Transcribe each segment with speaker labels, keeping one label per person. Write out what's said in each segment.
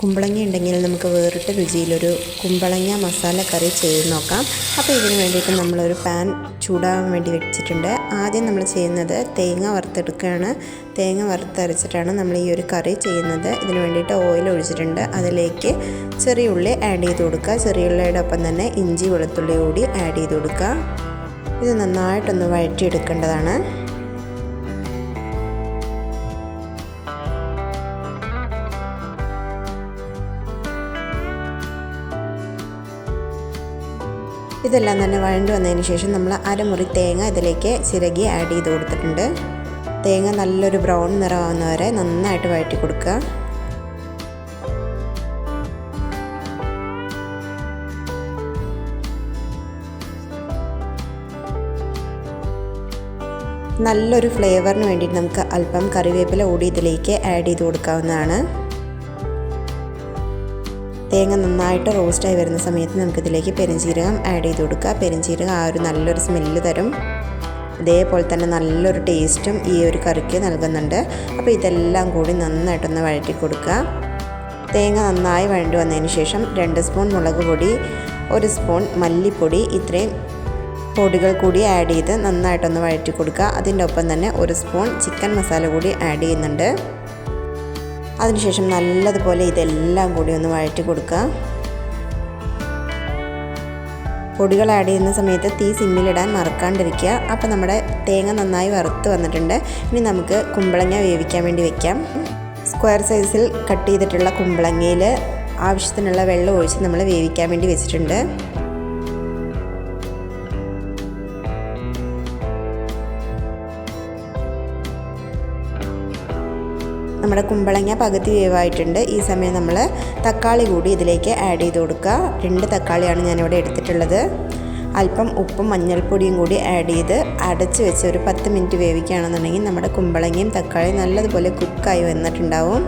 Speaker 1: കുമ്പളങ്ങ ഉണ്ടെങ്കിൽ നമുക്ക് വേറിട്ട രുചിയിലൊരു കുമ്പളങ്ങ മസാല കറി ചെയ്ത് നോക്കാം. അപ്പോൾ ഇതിന് വേണ്ടിയിട്ട് നമ്മളൊരു പാൻ ചൂടാകാൻ വേണ്ടി വെച്ചിട്ടുണ്ട്. ആദ്യം നമ്മൾ ചെയ്യുന്നത് തേങ്ങ വറുത്തെടുക്കുകയാണ്. തേങ്ങ വറുത്തരച്ചിട്ടാണ് നമ്മൾ ഈ ഒരു കറി ചെയ്യുന്നത്. ഇതിന് വേണ്ടിയിട്ട് ഓയിൽ ഒഴിച്ചിട്ടുണ്ട്. അതിലേക്ക് ചെറിയ ഉള്ളി ആഡ് ചെയ്ത് കൊടുക്കുക. ചെറിയ ഉള്ളിയുടെ ഒപ്പം തന്നെ ഇഞ്ചി വെളുത്തുള്ളി കൂടി ആഡ് ചെയ്ത് കൊടുക്കുക. ഇത് നന്നായിട്ടൊന്ന് വഴറ്റിയെടുക്കേണ്ടതാണ്. ഇതെല്ലാം തന്നെ വഴണ്ട് വന്നതിന് ശേഷം നമ്മൾ അരമുറി തേങ്ങ ഇതിലേക്ക് ചിരകി ആഡ് ചെയ്ത് കൊടുത്തിട്ടുണ്ട്. തേങ്ങ നല്ലൊരു ബ്രൗൺ നിറമാവുന്നവരെ നന്നായിട്ട് വഴറ്റി കൊടുക്കുക. നല്ലൊരു ഫ്ലേവറിന് വേണ്ടിയിട്ട് നമുക്ക് അല്പം കറിവേപ്പില കൂടി ഇതിലേക്ക് ആഡ് ചെയ്ത് കൊടുക്കാവുന്നതാണ്. തേങ്ങ നന്നായിട്ട് റോസ്റ്റായി വരുന്ന സമയത്ത് നമുക്കിതിലേക്ക് പെരുംജീരകം ആഡ് ചെയ്ത് കൊടുക്കുക. പെരുംജീരകം ആ ഒരു നല്ലൊരു സ്മെല്ല് തരും. അതേപോലെ തന്നെ നല്ലൊരു ടേസ്റ്റും ഈ ഒരു കറിക്ക് നൽകുന്നുണ്ട്. അപ്പോൾ ഇതെല്ലാം കൂടി നന്നായിട്ടൊന്ന് വഴറ്റി കൊടുക്കുക. തേങ്ങ നന്നായി വഴണ്ടി വന്നതിന് ശേഷം 2 സ്പൂൺ മുളക് പൊടി, 1 സ്പൂൺ മല്ലിപ്പൊടി, ഇത്രയും പൊടികൾ കൂടി ആഡ് ചെയ്ത് നന്നായിട്ടൊന്ന് വഴറ്റി കൊടുക്കുക. അതിൻ്റെ ഒപ്പം തന്നെ 1 സ്പൂൺ ചിക്കൻ മസാല കൂടി ആഡ് ചെയ്യുന്നുണ്ട്. അതിനുശേഷം നല്ലതുപോലെ ഇതെല്ലാം കൂടി ഒന്ന് വഴറ്റി കൊടുക്കുക. പൊടികൾ ആഡ് ചെയ്യുന്ന സമയത്ത് തീ സിമ്മിലിടാൻ മറക്കാണ്ടിരിക്കുക. അപ്പോൾ നമ്മുടെ തേങ്ങ നന്നായി വറുത്ത് വന്നിട്ടുണ്ട്. ഇനി നമുക്ക് കുമ്പളങ്ങ വേവിക്കാൻ വേണ്ടി വെക്കാം. സ്ക്വയർ സൈസിൽ കട്ട് ചെയ്തിട്ടുള്ള കുമ്പളങ്ങയിൽ ആവശ്യത്തിനുള്ള വെള്ളം ഒഴിച്ച് നമ്മൾ വേവിക്കാൻ വേണ്ടി വെച്ചിട്ടുണ്ട്. നമ്മുടെ കുമ്പളങ്ങ പകുതി വേവായിട്ടുണ്ട്. ഈ സമയം നമ്മൾ തക്കാളി കൂടി ഇതിലേക്ക് ആഡ് ചെയ്ത് കൊടുക്കുക. 2 തക്കാളിയാണ് ഞാനിവിടെ എടുത്തിട്ടുള്ളത്. അല്പം ഉപ്പും മഞ്ഞൾപ്പൊടിയും കൂടി ആഡ് ചെയ്ത് അടച്ച് വെച്ച് ഒരു 10 മിനിറ്റ് വേവിക്കുകയാണെന്നുണ്ടെങ്കിൽ നമ്മുടെ കുമ്പളങ്ങയും തക്കാളിയും നല്ലതുപോലെ കുക്കായി വന്നിട്ടുണ്ടാവും.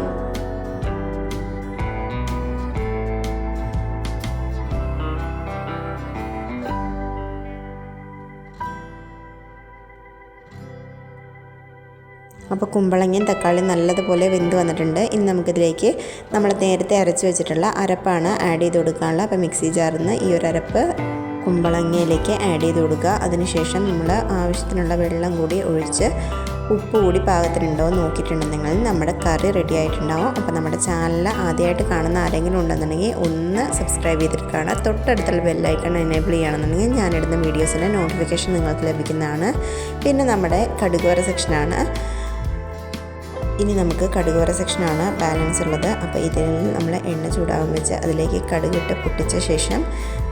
Speaker 1: അപ്പോൾ കുമ്പളങ്ങയും തക്കാളിയും നല്ലതുപോലെ വെന്ത് വന്നിട്ടുണ്ട്. ഇനി നമുക്കിതിലേക്ക് നമ്മൾ നേരത്തെ അരച്ച് വെച്ചിട്ടുള്ള അരപ്പാണ് ആഡ് ചെയ്ത് കൊടുക്കാനുള്ളത്. അപ്പോൾ മിക്സി ജാറിൽ നിന്ന് ഈ ഒരു അരപ്പ് കുമ്പളങ്ങയിലേക്ക് ആഡ് ചെയ്ത് കൊടുക്കുക. അതിനുശേഷം നമ്മൾ ആവശ്യത്തിനുള്ള വെള്ളം കൂടി ഒഴിച്ച് ഉപ്പ് കൂടി പാകത്തിനുണ്ടോ എന്ന് നോക്കിയിട്ടുണ്ടെങ്കിൽ നമ്മുടെ കറി റെഡി ആയിട്ടുണ്ടാവും. അപ്പോൾ നമ്മുടെ ചാനൽ ആദ്യമായിട്ട് കാണുന്ന ആരെങ്കിലും ഉണ്ടെന്നുണ്ടെങ്കിൽ ഒന്ന് സബ്സ്ക്രൈബ് ചെയ്തിട്ട് കാണാം. തൊട്ടടുത്തുള്ള ബെല്ലൈക്കൺ എനേബിൾ ചെയ്യുകയാണെന്നുണ്ടെങ്കിൽ ഞാനിടുന്ന വീഡിയോസിൻ്റെ നോട്ടിഫിക്കേഷൻ നിങ്ങൾക്ക് ലഭിക്കുന്നതാണ്. പിന്നെ നമ്മുടെ കടുകുവറ സെക്ഷനാണ്. ഇനി നമുക്ക് കടുകുവറ സെക്ഷനാണ് ബാലൻസ് ഉള്ളത്. അപ്പോൾ ഇതിൽ നമ്മൾ എണ്ണ ചൂടാകാൻ വെച്ച് അതിലേക്ക് കടുകിട്ട് പൊട്ടിച്ച ശേഷം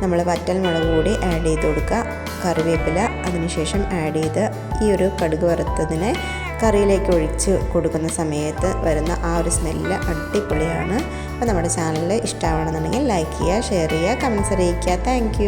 Speaker 1: നമ്മൾ വറ്റൽ മുളക് കൂടി ആഡ് ചെയ്ത് കൊടുക്കുക. കറിവേപ്പില അതിനുശേഷം ആഡ് ചെയ്ത് ഈ ഒരു കടുക് വറുത്തതിനെ കറിയിലേക്ക് ഒഴിച്ച് കൊടുക്കുന്ന സമയത്ത് വരുന്ന ആ ഒരു സ്മെല്ല് അടിപൊളിയാണ്. അപ്പോൾ നമ്മുടെ ചാനൽ ഇഷ്ടമാണെന്നുണ്ടെങ്കിൽ ലൈക്ക് ചെയ്യുക, ഷെയർ ചെയ്യുക, കമൻറ്റ്സ് അറിയിക്കുക. താങ്ക്